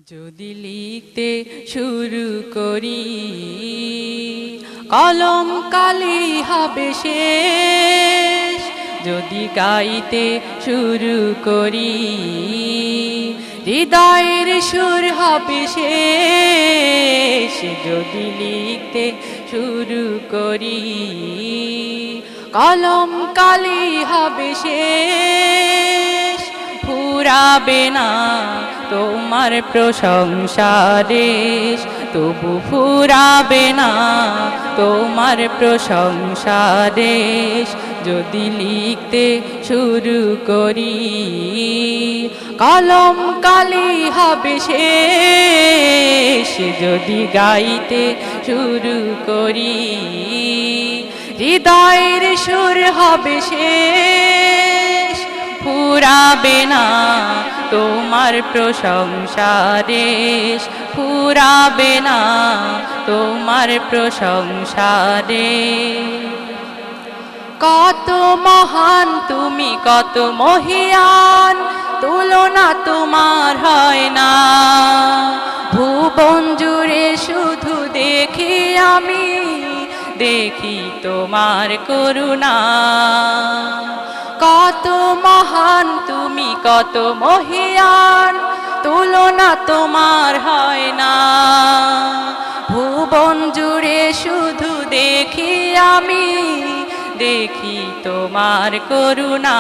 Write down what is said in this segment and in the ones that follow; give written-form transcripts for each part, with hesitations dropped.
যদি লিখতে শুরু করি কলম কালি হবে শেষ, যদি গাইতে শুরু করি হৃদয়ের সুর হবে শেষ, যদি লিখতে শুরু করি কলম কালি হবে শেষ। ফুরাবে না তোমার প্রশংসা দেশ, তবু ফুরাবে না তোমার প্রশংসা দেশ, যদি লিখতে শুরু করি কলম কালি হবে শেষ, যদি গাইতে শুরু করি হৃদয়ের সুর হবে শেষ। ফুরাবে না তোমার প্রশংসা দেশ, ফুরাবে না তোমার প্রশংসা দেশ। কত মহান তুমি, কত মহিয়ান, তুলনা তোমার হয় না। ভুবন জুড়ে শুধু দেখি আমি, দেখি তোমার করুণা। কত মহান তুমি, কত মহিয়ান, তুলনা তোমার হয় না। ভুবন জুড়ে শুধু দেখি আমি, দেখি তোমার করুণা।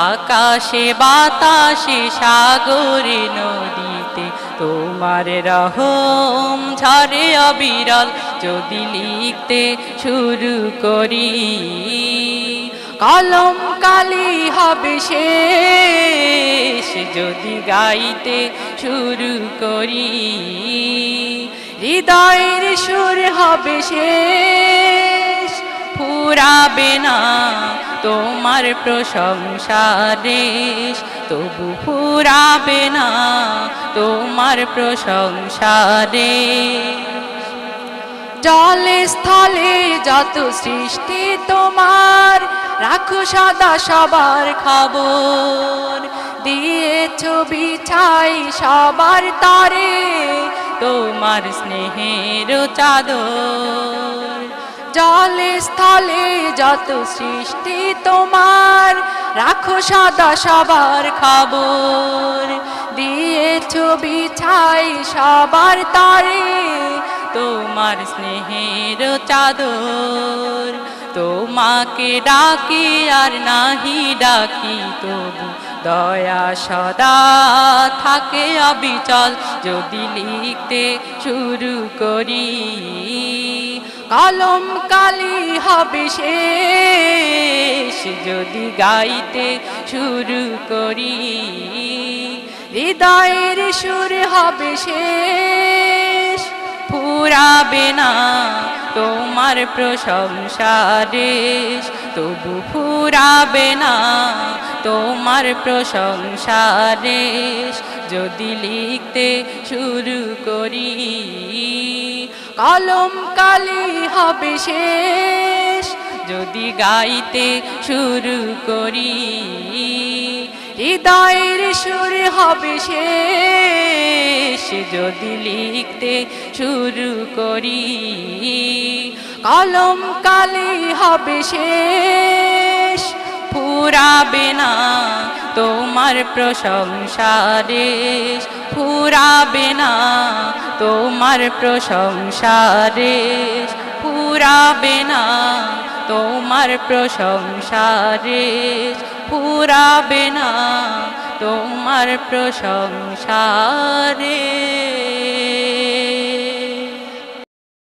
আকাশে বাতাসে সাগরে নদীতে তোমার রহম ঝরে অবিরল, যদি লিখতে শুরু করি কলম কালি হবে শেষ, যদি গাইতে শুরু করি হৃদয়ের সুর হবে শেষ। ফুরাবে না তোমার প্রশংসা দেশ, তবু ফুরাবে না তোমার প্রশংসা দেশ। জলে স্থলে যত সৃষ্টি তোমার, রাখো সদা সবার খবর। দিয়েছ বিছাই সবার তরে তোমার স্নেহের চাদর। জলে স্থলে যত সৃষ্টি তোমার, রাখো সদা সবার খবর। দিয়েছ বিছাই সবার তরে তোমার স্নেহের চাদর। তোমাকে ডাকি আর নাহি ডাকি, তবু দয়া সদা থাকে অবিচল, যদি লিখতে শুরু করি কলম কালি হবে শেষ, যদি গাইতে শুরু করি হৃদয়ের সুর হবে শেষ। ফুরাবে না তোমার প্রশংসা দেশ, তবু ফুরাবে না তোমার প্রশংসা দেশ, যদি লিখতে শুরু করি কলম কালি হবে শেষ, যদি গাইতে শুরু করি হৃদয়ের সুর হবে শেষ, যদি লিখতে শুরু করি কলম কালি হবে শেষ। ফুরাবে না তোমার প্রশংসা দেশ, ফুরাবে না তোমার প্রশংসা দেশ, ফুরাবে না তোমার প্রশংসা দেশ, ফুরাবে না তোমার প্রশংসা দেশ।